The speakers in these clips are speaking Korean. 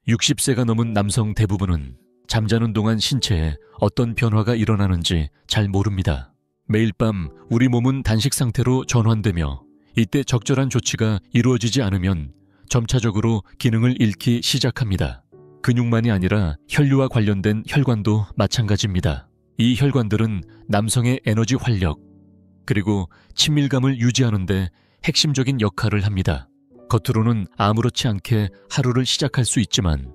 60세가 넘은 남성 대부분은 잠자는 동안 신체에 어떤 변화가 일어나는지 잘 모릅니다. 매일 밤 우리 몸은 단식 상태로 전환되며 이때 적절한 조치가 이루어지지 않으면 점차적으로 기능을 잃기 시작합니다. 근육만이 아니라 혈류와 관련된 혈관도 마찬가지입니다. 이 혈관들은 남성의 에너지 활력, 그리고 친밀감을 유지하는 데 핵심적인 역할을 합니다. 겉으로는 아무렇지 않게 하루를 시작할 수 있지만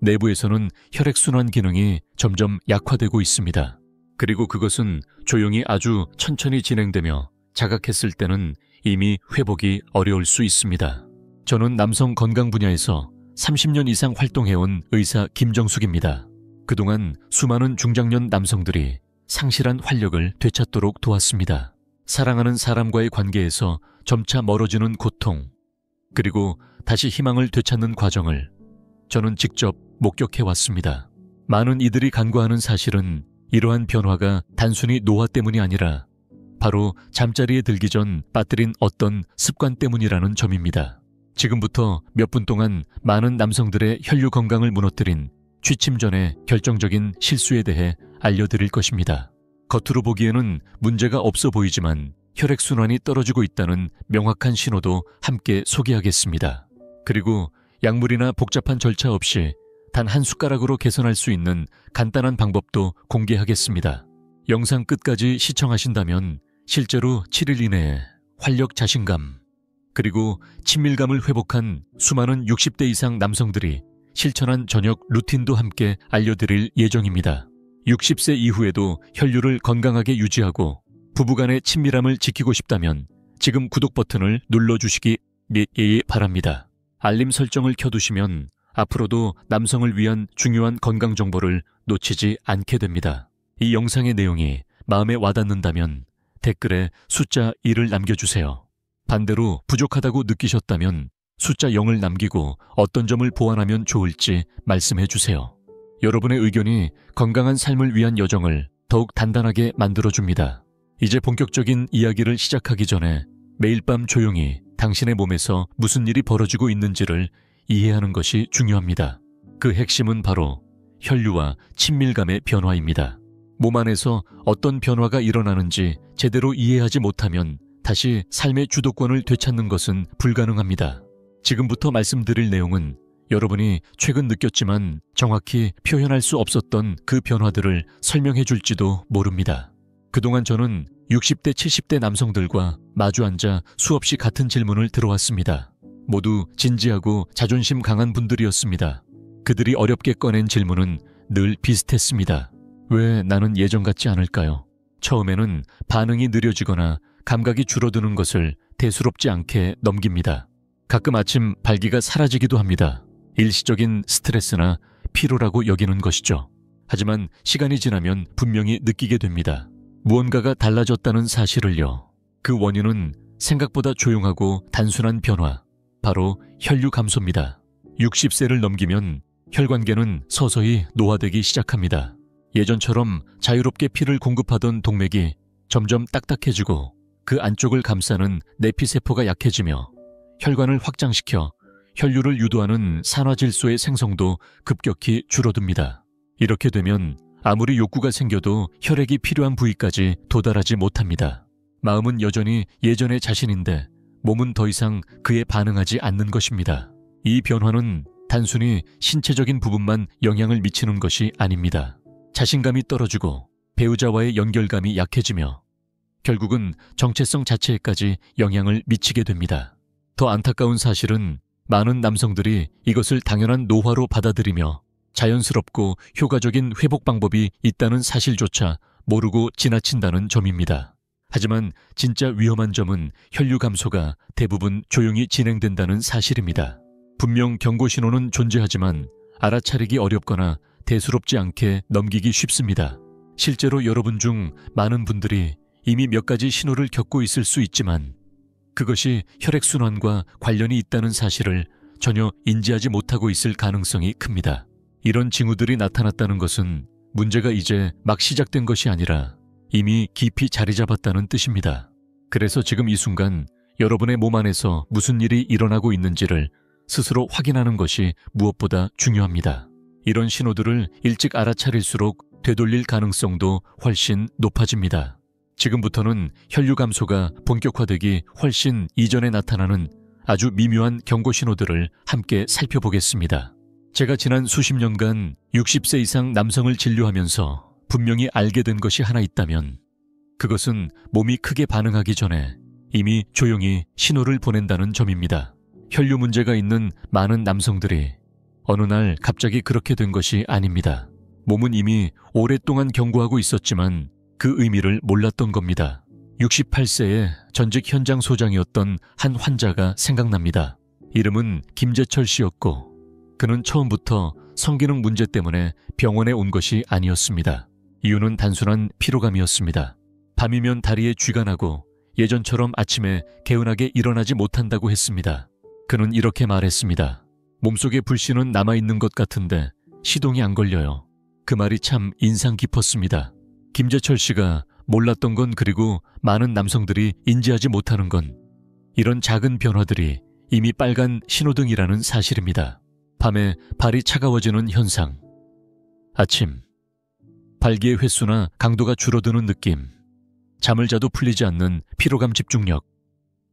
내부에서는 혈액순환 기능이 점점 약화되고 있습니다. 그리고 그것은 조용히 아주 천천히 진행되며 자각했을 때는 이미 회복이 어려울 수 있습니다. 저는 남성 건강 분야에서 30년 이상 활동해온 의사 김정숙입니다. 그동안 수많은 중장년 남성들이 상실한 활력을 되찾도록 도왔습니다. 사랑하는 사람과의 관계에서 점차 멀어지는 고통, 그리고 다시 희망을 되찾는 과정을 저는 직접 목격해왔습니다. 많은 이들이 간과하는 사실은 이러한 변화가 단순히 노화 때문이 아니라 바로 잠자리에 들기 전 빠뜨린 어떤 습관 때문이라는 점입니다. 지금부터 몇 분 동안 많은 남성들의 혈류 건강을 무너뜨린 취침 전의 결정적인 실수에 대해 알려드릴 것입니다. 겉으로 보기에는 문제가 없어 보이지만 혈액순환이 떨어지고 있다는 명확한 신호도 함께 소개하겠습니다. 그리고 약물이나 복잡한 절차 없이 단 한 숟가락으로 개선할 수 있는 간단한 방법도 공개하겠습니다. 영상 끝까지 시청하신다면 실제로 7일 이내에 활력 자신감, 그리고 친밀감을 회복한 수많은 60대 이상 남성들이 실천한 저녁 루틴도 함께 알려드릴 예정입니다. 60세 이후에도 혈류를 건강하게 유지하고 부부간의 친밀함을 지키고 싶다면 지금 구독 버튼을 눌러주시기 바랍니다. 알림 설정을 켜두시면 앞으로도 남성을 위한 중요한 건강 정보를 놓치지 않게 됩니다. 이 영상의 내용이 마음에 와닿는다면 댓글에 숫자 1을 남겨주세요. 반대로 부족하다고 느끼셨다면 숫자 0을 남기고 어떤 점을 보완하면 좋을지 말씀해 주세요. 여러분의 의견이 건강한 삶을 위한 여정을 더욱 단단하게 만들어줍니다. 이제 본격적인 이야기를 시작하기 전에 매일 밤 조용히 당신의 몸에서 무슨 일이 벌어지고 있는지를 이해하는 것이 중요합니다. 그 핵심은 바로 혈류와 친밀감의 변화입니다. 몸 안에서 어떤 변화가 일어나는지 제대로 이해하지 못하면 다시 삶의 주도권을 되찾는 것은 불가능합니다. 지금부터 말씀드릴 내용은 여러분이 최근 느꼈지만 정확히 표현할 수 없었던 그 변화들을 설명해 줄지도 모릅니다. 그동안 저는 60대, 70대 남성들과 마주 앉아 수없이 같은 질문을 들어왔습니다. 모두 진지하고 자존심 강한 분들이었습니다. 그들이 어렵게 꺼낸 질문은 늘 비슷했습니다. 왜 나는 예전 같지 않을까요? 처음에는 반응이 느려지거나 감각이 줄어드는 것을 대수롭지 않게 넘깁니다. 가끔 아침 발기가 사라지기도 합니다. 일시적인 스트레스나 피로라고 여기는 것이죠. 하지만 시간이 지나면 분명히 느끼게 됩니다. 무언가가 달라졌다는 사실을요. 그 원인은 생각보다 조용하고 단순한 변화, 바로 혈류 감소입니다. 60세를 넘기면 혈관계는 서서히 노화되기 시작합니다. 예전처럼 자유롭게 피를 공급하던 동맥이 점점 딱딱해지고 그 안쪽을 감싸는 내피세포가 약해지며 혈관을 확장시켜 혈류를 유도하는 산화질소의 생성도 급격히 줄어듭니다. 이렇게 되면 아무리 욕구가 생겨도 혈액이 필요한 부위까지 도달하지 못합니다. 마음은 여전히 예전의 자신인데 몸은 더 이상 그에 반응하지 않는 것입니다. 이 변화는 단순히 신체적인 부분만 영향을 미치는 것이 아닙니다. 자신감이 떨어지고 배우자와의 연결감이 약해지며 결국은 정체성 자체에까지 영향을 미치게 됩니다. 더 안타까운 사실은 많은 남성들이 이것을 당연한 노화로 받아들이며 자연스럽고 효과적인 회복 방법이 있다는 사실조차 모르고 지나친다는 점입니다. 하지만 진짜 위험한 점은 혈류 감소가 대부분 조용히 진행된다는 사실입니다. 분명 경고 신호는 존재하지만 알아차리기 어렵거나 대수롭지 않게 넘기기 쉽습니다. 실제로 여러분 중 많은 분들이 이미 몇 가지 신호를 겪고 있을 수 있지만 그것이 혈액순환과 관련이 있다는 사실을 전혀 인지하지 못하고 있을 가능성이 큽니다. 이런 징후들이 나타났다는 것은 문제가 이제 막 시작된 것이 아니라 이미 깊이 자리 잡았다는 뜻입니다. 그래서 지금 이 순간 여러분의 몸 안에서 무슨 일이 일어나고 있는지를 스스로 확인하는 것이 무엇보다 중요합니다. 이런 신호들을 일찍 알아차릴수록 되돌릴 가능성도 훨씬 높아집니다. 지금부터는 혈류 감소가 본격화되기 훨씬 이전에 나타나는 아주 미묘한 경고 신호들을 함께 살펴보겠습니다. 제가 지난 수십 년간 60세 이상 남성을 진료하면서 분명히 알게 된 것이 하나 있다면 그것은 몸이 크게 반응하기 전에 이미 조용히 신호를 보낸다는 점입니다. 혈류 문제가 있는 많은 남성들이 어느 날 갑자기 그렇게 된 것이 아닙니다. 몸은 이미 오랫동안 경고하고 있었지만 그 의미를 몰랐던 겁니다. 68세의 전직 현장 소장이었던 한 환자가 생각납니다. 이름은 김재철 씨였고 그는 처음부터 성기능 문제 때문에 병원에 온 것이 아니었습니다. 이유는 단순한 피로감이었습니다. 밤이면 다리에 쥐가 나고 예전처럼 아침에 개운하게 일어나지 못한다고 했습니다. 그는 이렇게 말했습니다. 몸속에 불씨는 남아있는 것 같은데 시동이 안 걸려요. 그 말이 참 인상 깊었습니다. 김재철 씨가 몰랐던 건, 그리고 많은 남성들이 인지하지 못하는 건 이런 작은 변화들이 이미 빨간 신호등이라는 사실입니다. 밤에 발이 차가워지는 현상, 아침, 발기의 횟수나 강도가 줄어드는 느낌, 잠을 자도 풀리지 않는 피로감 집중력,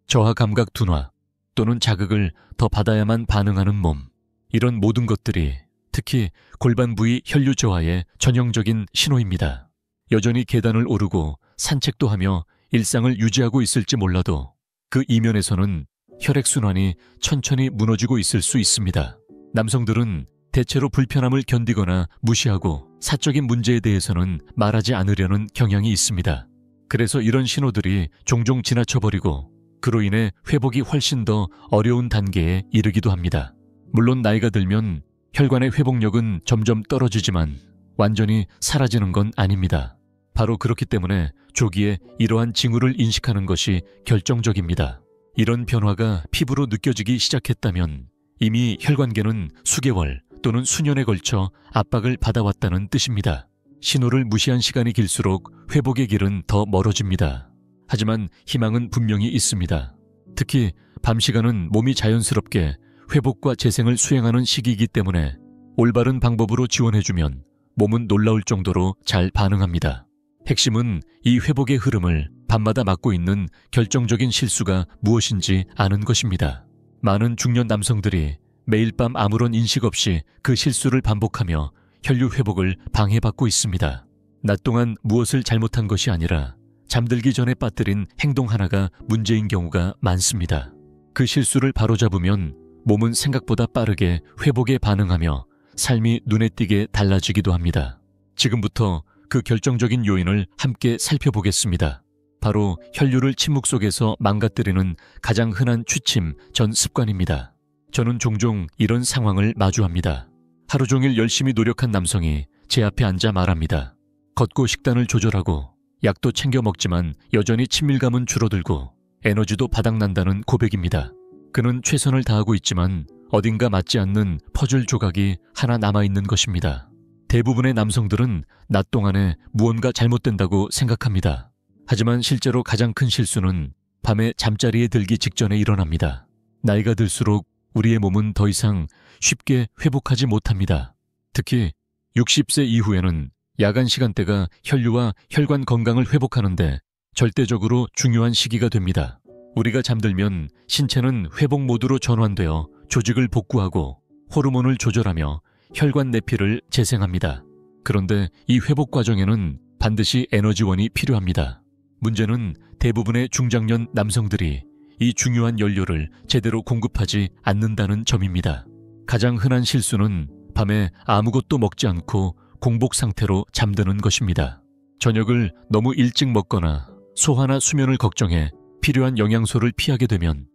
저하 감각 둔화 또는 자극을 더 받아야만 반응하는 몸, 이런 모든 것들이 특히 골반 부위 혈류 저하의 전형적인 신호입니다. 여전히 계단을 오르고 산책도 하며 일상을 유지하고 있을지 몰라도 그 이면에서는 혈액순환이 천천히 무너지고 있을 수 있습니다. 남성들은 대체로 불편함을 견디거나 무시하고 사적인 문제에 대해서는 말하지 않으려는 경향이 있습니다. 그래서 이런 신호들이 종종 지나쳐버리고 그로 인해 회복이 훨씬 더 어려운 단계에 이르기도 합니다. 물론 나이가 들면 혈관의 회복력은 점점 떨어지지만 완전히 사라지는 건 아닙니다. 바로 그렇기 때문에 조기에 이러한 징후를 인식하는 것이 결정적입니다. 이런 변화가 피부로 느껴지기 시작했다면 이미 혈관계는 수개월 또는 수년에 걸쳐 압박을 받아왔다는 뜻입니다. 신호를 무시한 시간이 길수록 회복의 길은 더 멀어집니다. 하지만 희망은 분명히 있습니다. 특히 밤 시간은 몸이 자연스럽게 회복과 재생을 수행하는 시기이기 때문에 올바른 방법으로 지원해주면 몸은 놀라울 정도로 잘 반응합니다. 핵심은 이 회복의 흐름을 밤마다 막고 있는 결정적인 실수가 무엇인지 아는 것입니다. 많은 중년 남성들이 매일 밤 아무런 인식 없이 그 실수를 반복하며 혈류 회복을 방해받고 있습니다. 낮 동안 무엇을 잘못한 것이 아니라 잠들기 전에 빠뜨린 행동 하나가 문제인 경우가 많습니다. 그 실수를 바로잡으면 몸은 생각보다 빠르게 회복에 반응하며 삶이 눈에 띄게 달라지기도 합니다. 지금부터 그 결정적인 요인을 함께 살펴보겠습니다. 바로 혈류를 침묵 속에서 망가뜨리는 가장 흔한 취침 전 습관입니다. 저는 종종 이런 상황을 마주합니다. 하루 종일 열심히 노력한 남성이 제 앞에 앉아 말합니다. 걷고 식단을 조절하고 약도 챙겨 먹지만 여전히 친밀감은 줄어들고 에너지도 바닥난다는 고백입니다. 그는 최선을 다하고 있지만 어딘가 맞지 않는 퍼즐 조각이 하나 남아있는 것입니다. 대부분의 남성들은 낮 동안에 무언가 잘못된다고 생각합니다. 하지만 실제로 가장 큰 실수는 밤에 잠자리에 들기 직전에 일어납니다. 나이가 들수록 우리의 몸은 더 이상 쉽게 회복하지 못합니다. 특히 60세 이후에는 야간 시간대가 혈류와 혈관 건강을 회복하는데 절대적으로 중요한 시기가 됩니다. 우리가 잠들면 신체는 회복 모드로 전환되어 조직을 복구하고 호르몬을 조절하며 혈관 내피를 재생합니다. 그런데 이 회복 과정에는 반드시 에너지원이 필요합니다. 문제는 대부분의 중장년 남성들이 이 중요한 연료를 제대로 공급하지 않는다는 점입니다. 가장 흔한 실수는 밤에 아무것도 먹지 않고 공복 상태로 잠드는 것입니다. 저녁을 너무 일찍 먹거나 소화나 수면을 걱정해 필요한 영양소를 피하게 되면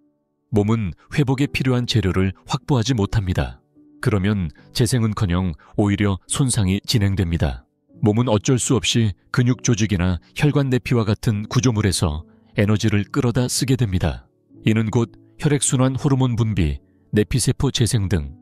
몸은 회복에 필요한 재료를 확보하지 못합니다. 그러면 재생은커녕 오히려 손상이 진행됩니다. 몸은 어쩔 수 없이 근육 조직이나 혈관 내피와 같은 구조물에서 에너지를 끌어다 쓰게 됩니다. 이는 곧 혈액순환 호르몬 분비, 내피세포 재생 등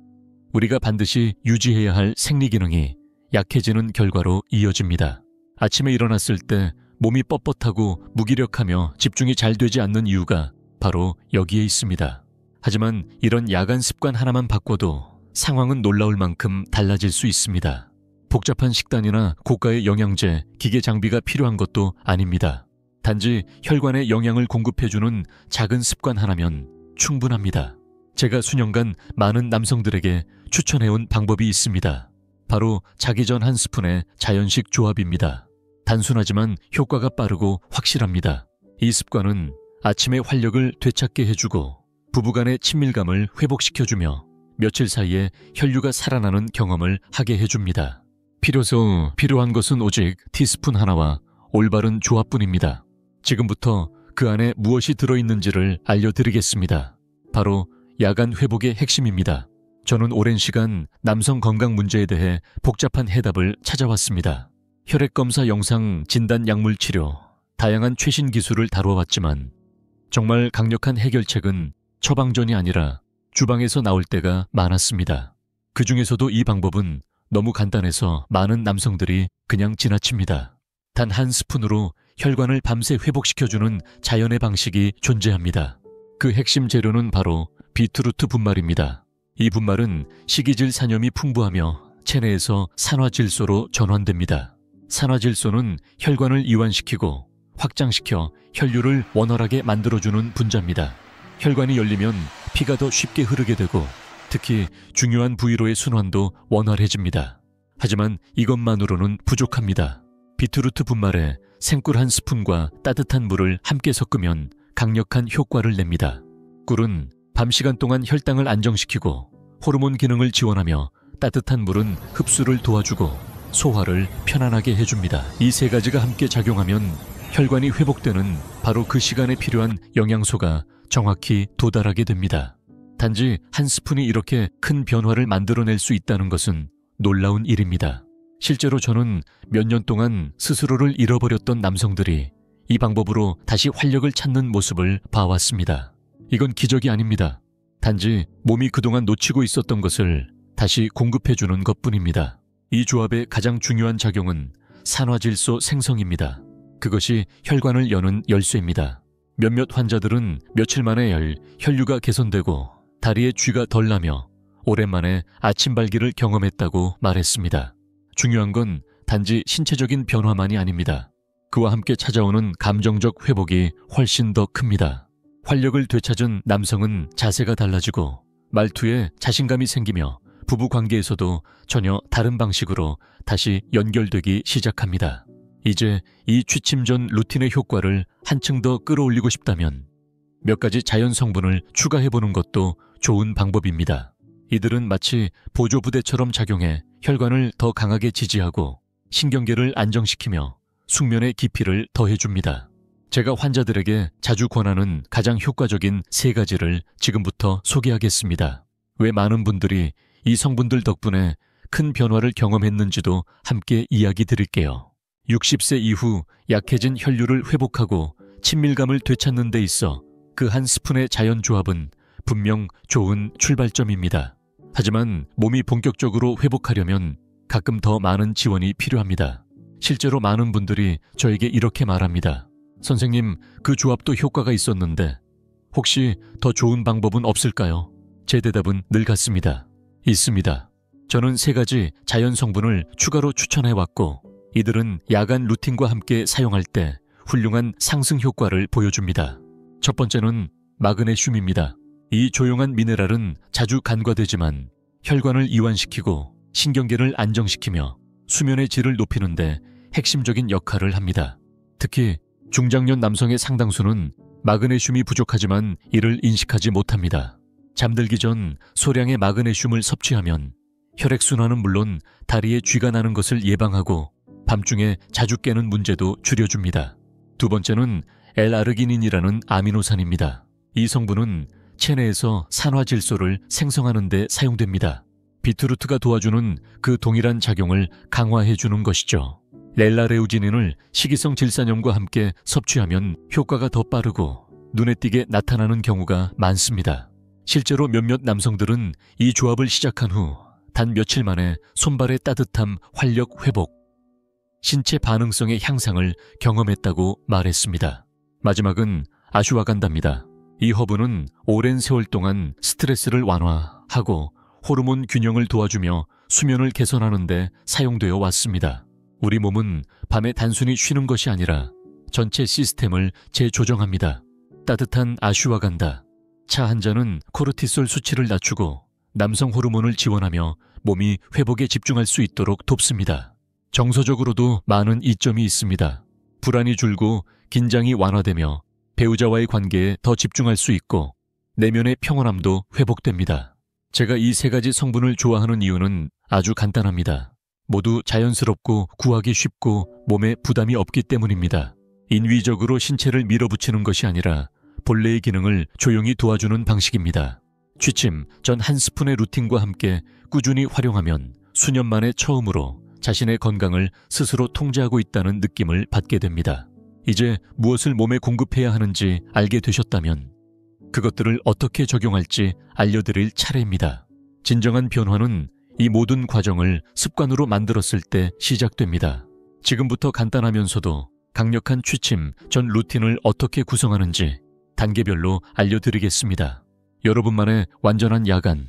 우리가 반드시 유지해야 할 생리기능이 약해지는 결과로 이어집니다. 아침에 일어났을 때 몸이 뻣뻣하고 무기력하며 집중이 잘 되지 않는 이유가 바로 여기에 있습니다. 하지만 이런 야간 습관 하나만 바꿔도 상황은 놀라울 만큼 달라질 수 있습니다. 복잡한 식단이나 고가의 영양제, 기계 장비가 필요한 것도 아닙니다. 단지 혈관에 영양을 공급해주는 작은 습관 하나면 충분합니다. 제가 수년간 많은 남성들에게 추천해온 방법이 있습니다. 바로 자기 전 한 스푼의 자연식 조합입니다. 단순하지만 효과가 빠르고 확실합니다. 이 습관은 아침에 활력을 되찾게 해주고 부부간의 친밀감을 회복시켜주며 며칠 사이에 혈류가 살아나는 경험을 하게 해줍니다. 필요한 것은 오직 티스푼 하나와 올바른 조합뿐입니다. 지금부터 그 안에 무엇이 들어있는지를 알려드리겠습니다. 바로 야간 회복의 핵심입니다. 저는 오랜 시간 남성 건강 문제에 대해 복잡한 해답을 찾아왔습니다. 혈액검사 영상, 진단 약물 치료, 다양한 최신 기술을 다뤄왔지만 정말 강력한 해결책은 처방전이 아니라 주방에서 나올 때가 많았습니다. 그 중에서도 이 방법은 너무 간단해서 많은 남성들이 그냥 지나칩니다. 단 한 스푼으로 혈관을 밤새 회복시켜주는 자연의 방식이 존재합니다. 그 핵심 재료는 바로 비트루트 분말입니다. 이 분말은 식이질 산염이 풍부하며 체내에서 산화질소로 전환됩니다. 산화질소는 혈관을 이완시키고 확장시켜 혈류를 원활하게 만들어주는 분자입니다. 혈관이 열리면 피가 더 쉽게 흐르게 되고 특히 중요한 부위로의 순환도 원활해집니다. 하지만 이것만으로는 부족합니다. 비트루트 분말에 생꿀 한 스푼과 따뜻한 물을 함께 섞으면 강력한 효과를 냅니다. 꿀은 밤 시간 동안 혈당을 안정시키고 호르몬 기능을 지원하며 따뜻한 물은 흡수를 도와주고 소화를 편안하게 해줍니다. 이 세 가지가 함께 작용하면 혈관이 회복되는 바로 그 시간에 필요한 영양소가 정확히 도달하게 됩니다. 단지 한 스푼이 이렇게 큰 변화를 만들어낼 수 있다는 것은 놀라운 일입니다. 실제로 저는 몇 년 동안 스스로를 잃어버렸던 남성들이 이 방법으로 다시 활력을 찾는 모습을 봐왔습니다. 이건 기적이 아닙니다. 단지 몸이 그동안 놓치고 있었던 것을 다시 공급해주는 것뿐입니다. 이 조합의 가장 중요한 작용은 산화질소 생성입니다. 그것이 혈관을 여는 열쇠입니다. 몇몇 환자들은 며칠 만에 혈류가 개선되고 다리에 쥐가 덜 나며 오랜만에 아침 발기를 경험했다고 말했습니다. 중요한 건 단지 신체적인 변화만이 아닙니다. 그와 함께 찾아오는 감정적 회복이 훨씬 더 큽니다. 활력을 되찾은 남성은 자세가 달라지고 말투에 자신감이 생기며 부부 관계에서도 전혀 다른 방식으로 다시 연결되기 시작합니다. 이제 이 취침 전 루틴의 효과를 한층 더 끌어올리고 싶다면 몇 가지 자연 성분을 추가해보는 것도 좋은 방법입니다. 이들은 마치 보조부대처럼 작용해 혈관을 더 강하게 지지하고 신경계를 안정시키며 숙면의 깊이를 더해줍니다. 제가 환자들에게 자주 권하는 가장 효과적인 세 가지를 지금부터 소개하겠습니다. 왜 많은 분들이 이 성분들 덕분에 큰 변화를 경험했는지도 함께 이야기 드릴게요. 60세 이후 약해진 혈류를 회복하고 친밀감을 되찾는 데 있어 그 한 스푼의 자연 조합은 분명 좋은 출발점입니다. 하지만 몸이 본격적으로 회복하려면 가끔 더 많은 지원이 필요합니다. 실제로 많은 분들이 저에게 이렇게 말합니다. 선생님, 그 조합도 효과가 있었는데 혹시 더 좋은 방법은 없을까요? 제 대답은 늘 같습니다. 있습니다. 저는 세 가지 자연 성분을 추가로 추천해왔고 이들은 야간 루틴과 함께 사용할 때 훌륭한 상승 효과를 보여줍니다. 첫 번째는 마그네슘입니다. 이 조용한 미네랄은 자주 간과되지만 혈관을 이완시키고 신경계를 안정시키며 수면의 질을 높이는 데 핵심적인 역할을 합니다. 특히 중장년 남성의 상당수는 마그네슘이 부족하지만 이를 인식하지 못합니다. 잠들기 전 소량의 마그네슘을 섭취하면 혈액순환은 물론 다리에 쥐가 나는 것을 예방하고 밤중에 자주 깨는 문제도 줄여줍니다. 두 번째는 L-아르기닌이라는 아미노산입니다. 이 성분은 체내에서 산화질소를 생성하는 데 사용됩니다. 비트루트가 도와주는 그 동일한 작용을 강화해주는 것이죠. 렐라레우지닌을 식이성 질산염과 함께 섭취하면 효과가 더 빠르고 눈에 띄게 나타나는 경우가 많습니다. 실제로 몇몇 남성들은 이 조합을 시작한 후 단 며칠 만에 손발의 따뜻함, 활력 회복, 신체 반응성의 향상을 경험했다고 말했습니다. 마지막은 아슈와간다입니다. 이 허브는 오랜 세월 동안 스트레스를 완화하고 호르몬 균형을 도와주며 수면을 개선하는 데 사용되어 왔습니다. 우리 몸은 밤에 단순히 쉬는 것이 아니라 전체 시스템을 재조정합니다. 따뜻한 아슈와간다. 차 한 잔은 코르티솔 수치를 낮추고 남성 호르몬을 지원하며 몸이 회복에 집중할 수 있도록 돕습니다. 정서적으로도 많은 이점이 있습니다. 불안이 줄고 긴장이 완화되며 배우자와의 관계에 더 집중할 수 있고 내면의 평온함도 회복됩니다. 제가 이 세 가지 성분을 좋아하는 이유는 아주 간단합니다. 모두 자연스럽고 구하기 쉽고 몸에 부담이 없기 때문입니다. 인위적으로 신체를 밀어붙이는 것이 아니라 본래의 기능을 조용히 도와주는 방식입니다. 취침 전 한 스푼의 루틴과 함께 꾸준히 활용하면 수년 만에 처음으로 자신의 건강을 스스로 통제하고 있다는 느낌을 받게 됩니다. 이제 무엇을 몸에 공급해야 하는지 알게 되셨다면 그것들을 어떻게 적용할지 알려드릴 차례입니다. 진정한 변화는 이 모든 과정을 습관으로 만들었을 때 시작됩니다. 지금부터 간단하면서도 강력한 취침 전 루틴을 어떻게 구성하는지 단계별로 알려드리겠습니다. 여러분만의 완전한 야간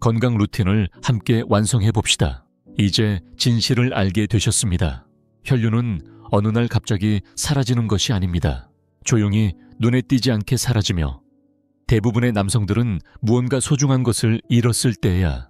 건강 루틴을 함께 완성해 봅시다. 이제 진실을 알게 되셨습니다. 혈류는 어느 날 갑자기 사라지는 것이 아닙니다. 조용히 눈에 띄지 않게 사라지며 대부분의 남성들은 무언가 소중한 것을 잃었을 때에야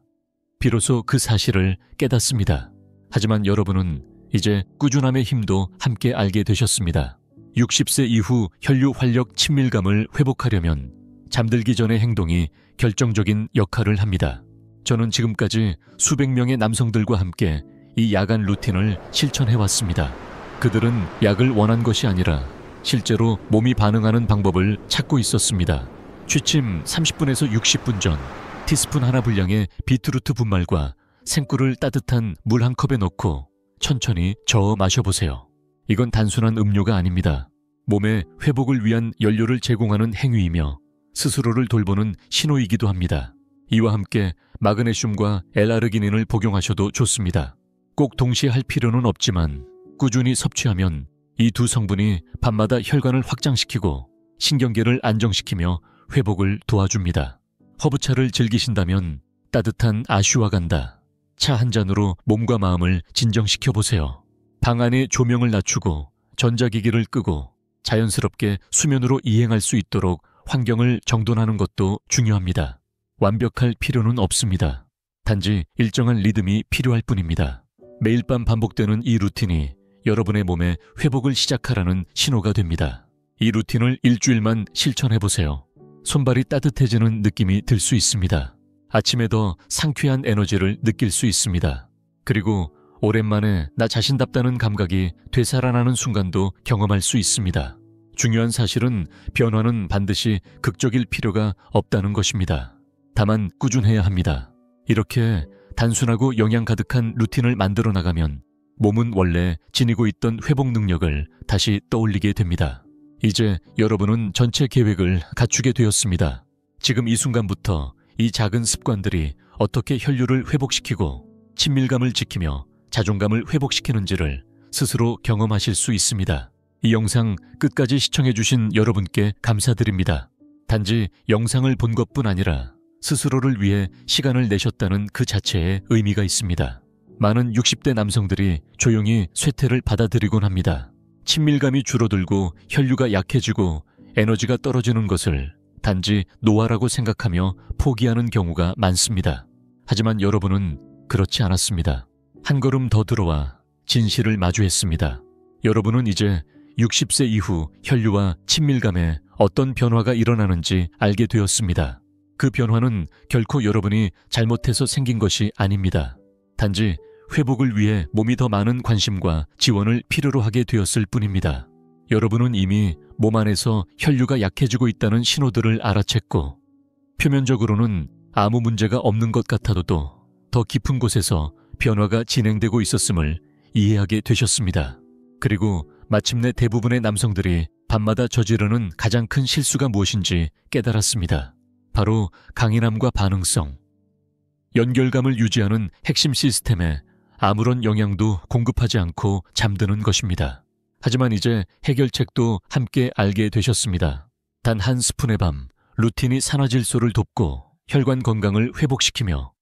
비로소 그 사실을 깨닫습니다. 하지만 여러분은 이제 꾸준함의 힘도 함께 알게 되셨습니다. 60세 이후 혈류 활력 친밀감을 회복하려면 잠들기 전의 행동이 결정적인 역할을 합니다. 저는 지금까지 수백 명의 남성들과 함께 이 야간 루틴을 실천해왔습니다. 그들은 약을 원한 것이 아니라 실제로 몸이 반응하는 방법을 찾고 있었습니다. 취침 30분에서 60분 전 티스푼 하나 분량의 비트루트 분말과 생꿀을 따뜻한 물 한 컵에 넣고 천천히 저어 마셔보세요. 이건 단순한 음료가 아닙니다. 몸의 회복을 위한 연료를 제공하는 행위이며 스스로를 돌보는 신호이기도 합니다. 이와 함께 마그네슘과 L아르기닌을 복용하셔도 좋습니다. 꼭 동시에 할 필요는 없지만 꾸준히 섭취하면 이 두 성분이 밤마다 혈관을 확장시키고 신경계를 안정시키며 회복을 도와줍니다. 허브차를 즐기신다면 따뜻한 아슈와간다. 차 한 잔으로 몸과 마음을 진정시켜보세요. 방 안의 조명을 낮추고 전자기기를 끄고 자연스럽게 수면으로 이행할 수 있도록 환경을 정돈하는 것도 중요합니다. 완벽할 필요는 없습니다. 단지 일정한 리듬이 필요할 뿐입니다. 매일 밤 반복되는 이 루틴이 여러분의 몸에 회복을 시작하라는 신호가 됩니다. 이 루틴을 일주일만 실천해보세요. 손발이 따뜻해지는 느낌이 들 수 있습니다. 아침에 더 상쾌한 에너지를 느낄 수 있습니다. 그리고 오랜만에 나 자신답다는 감각이 되살아나는 순간도 경험할 수 있습니다. 중요한 사실은 변화는 반드시 극적일 필요가 없다는 것입니다. 다만 꾸준해야 합니다. 이렇게 단순하고 영양 가득한 루틴을 만들어 나가면 몸은 원래 지니고 있던 회복 능력을 다시 떠올리게 됩니다. 이제 여러분은 전체 계획을 갖추게 되었습니다. 지금 이 순간부터 이 작은 습관들이 어떻게 혈류를 회복시키고 친밀감을 지키며 자존감을 회복시키는지를 스스로 경험하실 수 있습니다. 이 영상 끝까지 시청해주신 여러분께 감사드립니다. 단지 영상을 본 것뿐 아니라 스스로를 위해 시간을 내셨다는 그 자체에 의미가 있습니다. 많은 60대 남성들이 조용히 쇠퇴를 받아들이곤 합니다. 친밀감이 줄어들고 혈류가 약해지고 에너지가 떨어지는 것을 단지 노화라고 생각하며 포기하는 경우가 많습니다. 하지만 여러분은 그렇지 않았습니다. 한 걸음 더 들어와 진실을 마주했습니다. 여러분은 이제 60세 이후 혈류와 친밀감에 어떤 변화가 일어나는지 알게 되었습니다. 그 변화는 결코 여러분이 잘못해서 생긴 것이 아닙니다. 단지 회복을 위해 몸이 더 많은 관심과 지원을 필요로 하게 되었을 뿐입니다. 여러분은 이미 몸 안에서 혈류가 약해지고 있다는 신호들을 알아챘고 표면적으로는 아무 문제가 없는 것 같아도 더 깊은 곳에서 변화가 진행되고 있었음을 이해하게 되셨습니다. 그리고 마침내 대부분의 남성들이 밤마다 저지르는 가장 큰 실수가 무엇인지 깨달았습니다. 바로 강인함과 반응성, 연결감을 유지하는 핵심 시스템에 아무런 영향도 공급하지 않고 잠드는 것입니다. 하지만 이제 해결책도 함께 알게 되셨습니다. 단 한 스푼의 밤, 루틴이 산화질소를 돕고 혈관 건강을 회복시키며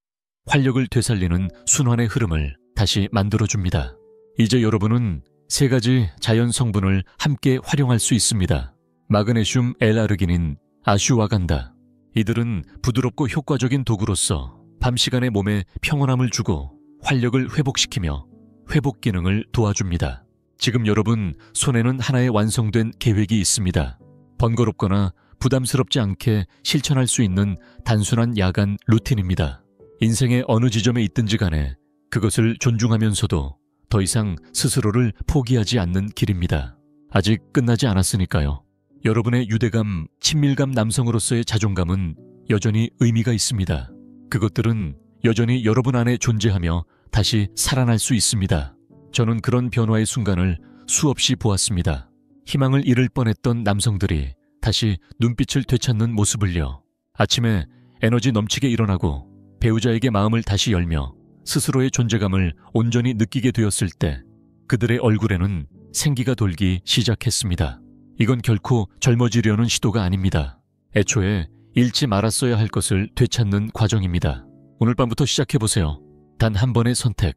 활력을 되살리는 순환의 흐름을 다시 만들어줍니다. 이제 여러분은 3가지 자연 성분을 함께 활용할 수 있습니다. 마그네슘 L-아르기닌, 아슈와간다. 이들은 부드럽고 효과적인 도구로서 밤 시간에 몸에 평온함을 주고 활력을 회복시키며 회복 기능을 도와줍니다. 지금 여러분 손에는 하나의 완성된 계획이 있습니다. 번거롭거나 부담스럽지 않게 실천할 수 있는 단순한 야간 루틴입니다. 인생의 어느 지점에 있든지 간에 그것을 존중하면서도 더 이상 스스로를 포기하지 않는 길입니다. 아직 끝나지 않았으니까요. 여러분의 유대감, 친밀감 남성으로서의 자존감은 여전히 의미가 있습니다. 그것들은 여전히 여러분 안에 존재하며 다시 살아날 수 있습니다. 저는 그런 변화의 순간을 수없이 보았습니다. 희망을 잃을 뻔했던 남성들이 다시 눈빛을 되찾는 모습을요. 아침에 에너지 넘치게 일어나고 배우자에게 마음을 다시 열며 스스로의 존재감을 온전히 느끼게 되었을 때 그들의 얼굴에는 생기가 돌기 시작했습니다. 이건 결코 젊어지려는 시도가 아닙니다. 애초에 잃지 말았어야 할 것을 되찾는 과정입니다. 오늘 밤부터 시작해보세요. 단 한 번의 선택,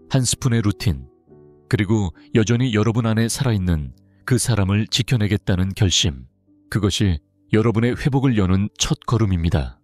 한 스푼의 루틴, 그리고 여전히 여러분 안에 살아있는 그 사람을 지켜내겠다는 결심. 그것이 여러분의 회복을 여는 첫 걸음입니다.